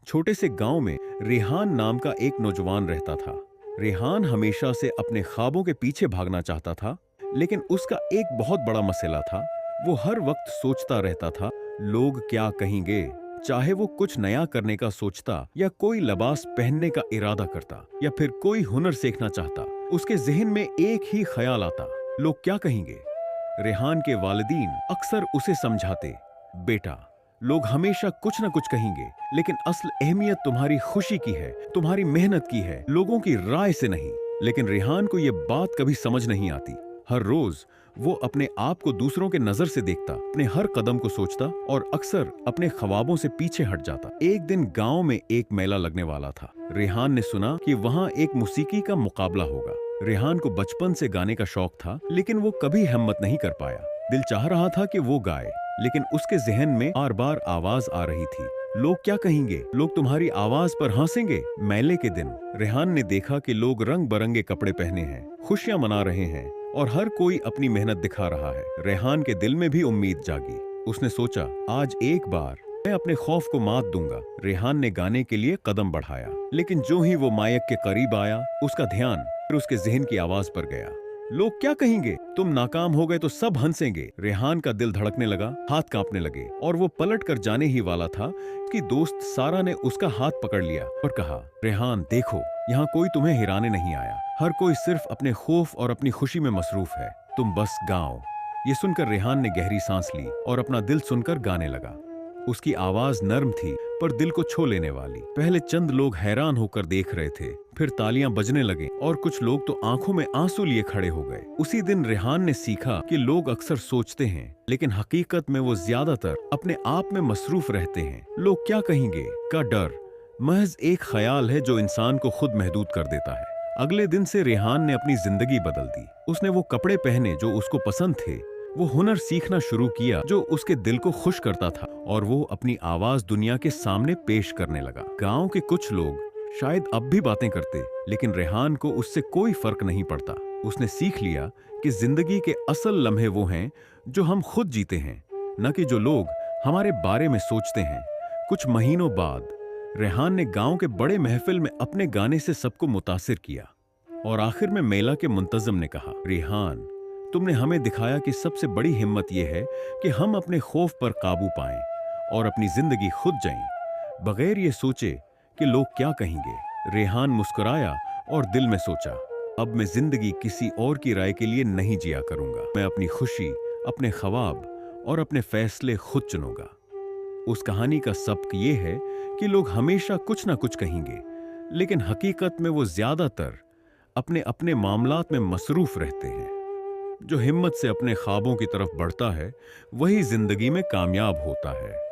छोटे से गांव में रेहान नाम का एक नौजवान रहता था। रेहान हमेशा से अपने ख्वाबों के पीछे भागना चाहता था, लेकिन उसका एक बहुत बड़ा मसला था। वो हर वक्त सोचता रहता था, लोग क्या कहेंगे। चाहे वो कुछ नया करने का सोचता या कोई लिबास पहनने का इरादा करता या फिर कोई हुनर सीखना चाहता, उसके जहन में एक ही ख्याल आता, लोग क्या कहेंगे। रेहान के वालिदीन अक्सर उसे समझाते, बेटा, लोग हमेशा कुछ न कुछ कहेंगे, लेकिन असल अहमियत तुम्हारी खुशी की है, तुम्हारी मेहनत की है, लोगों की राय से नहीं। लेकिन रेहान को यह बात कभी समझ नहीं आती। हर रोज वो अपने आप को दूसरों के नजर से देखता, अपने हर कदम को सोचता और अक्सर अपने ख्वाबों से पीछे हट जाता। एक दिन गांव में एक मेला लगने वाला था। रेहान ने सुना कि वहां एक मौसीकी का मुकाबला होगा। रेहान को बचपन से गाने का शौक था, लेकिन वो कभी हिम्मत नहीं कर पाया। दिल चाह रहा था कि वो गाए, लेकिन उसके जहन में बार बार आवाज आ रही थी, लोग क्या कहेंगे, लोग तुम्हारी आवाज पर हंसेंगे। मेले के दिन रेहान ने देखा कि लोग रंग बिरंगे कपड़े पहने हैं, खुशियां मना रहे हैं और हर कोई अपनी मेहनत दिखा रहा है। रेहान के दिल में भी उम्मीद जागी। उसने सोचा, आज एक बार मैं अपने खौफ को मात दूंगा। रेहान ने गाने के लिए कदम बढ़ाया, लेकिन जो ही वो माइक के करीब आया, उसका ध्यान फिर उसके जहन की आवाज पर गया। लोग क्या कहेंगे, तुम नाकाम हो गए तो सब हंसेंगे। रेहान का दिल धड़कने लगा, हाथ कांपने लगे और वो पलट कर जाने ही वाला था कि दोस्त सारा ने उसका हाथ पकड़ लिया और कहा, रेहान देखो, यहाँ कोई तुम्हें हिराने नहीं आया। हर कोई सिर्फ अपने खौफ और अपनी खुशी में मसरूफ है, तुम बस गाओ। ये सुनकर रेहान ने गहरी सांस ली और अपना दिल सुनकर गाने लगा। उसकी आवाज नर्म थी पर दिल को छू लेने वाली। पहले चंद लोग हैरान होकर देख रहे थे, फिर तालियां बजने लगे और कुछ लोग तो आंखों में आंसू लिए खड़े हो गए। उसी दिन रेहान ने सीखा कि लोग अक्सर सोचते हैं, लेकिन हकीकत में वो ज्यादातर अपने आप में मसरूफ रहते हैं। लोग क्या कहेंगे का डर महज एक ख्याल है जो इंसान को खुद महदूद कर देता है। अगले दिन से रेहान ने अपनी जिंदगी बदल दी। उसने वो कपड़े पहने जो उसको पसंद थे, वो हुनर सीखना शुरू किया जो उसके दिल को खुश करता था और वो अपनी आवाज दुनिया के सामने पेश करने लगा। गांव के कुछ लोग शायद अब भी बातें करते, लेकिन रेहान को उससे कोई फर्क नहीं पड़ता। उसने सीख लिया कि जिंदगी के असल लम्हे वो हैं जो हम खुद जीते हैं, न कि जो लोग हमारे बारे में सोचते हैं। कुछ महीनों बाद रेहान ने गांव के बड़े महफिल में अपने गाने से सबको मुतासिर किया और आखिर में मेला के मुंतजम ने कहा, रेहान, तुमने हमें दिखाया कि सबसे बड़ी हिम्मत यह है कि हम अपने खौफ पर काबू पाएं और अपनी जिंदगी खुद जिएं, बगैर ये सोचे कि लोग क्या कहेंगे। रेहान मुस्कुराया और दिल में सोचा, अब मैं जिंदगी किसी और की राय के लिए नहीं जिया करूंगा। मैं अपनी खुशी, अपने ख्वाब और अपने फैसले खुद चुनूंगा। उस कहानी का सबक ये है कि लोग हमेशा कुछ ना कुछ कहेंगे, लेकिन हकीकत में वो ज्यादातर अपने अपने मामलात में मसरूफ रहते हैं। जो हिम्मत से अपने ख्वाबों की तरफ बढ़ता है, वही जिंदगी में कामयाब होता है।